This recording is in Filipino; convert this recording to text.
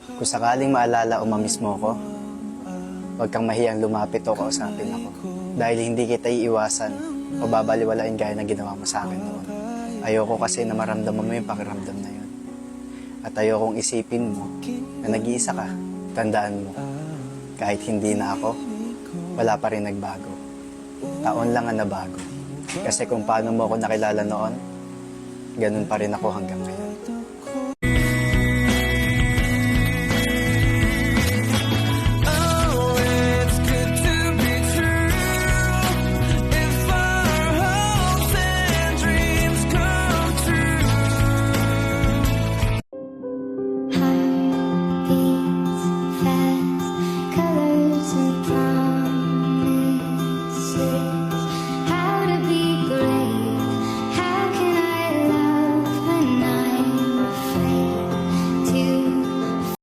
Kung sakaling maalala o mamiss mo ko, huwag kang mahiyang lumapit o kausapin ako. Dahil hindi kita iiwasan o babaliwalain gaya na ginawa mo sa akin noon. Ayoko kasi na maramdaman mo yung pakiramdam na yun. At ayokong isipin mo na nag-iisa ka. Tandaan mo, kahit hindi na ako, wala pa rin nagbago. Taon lang ang nabago. Kasi kung paano mo ako nakilala noon, ganun pa rin ako hanggang ngayon.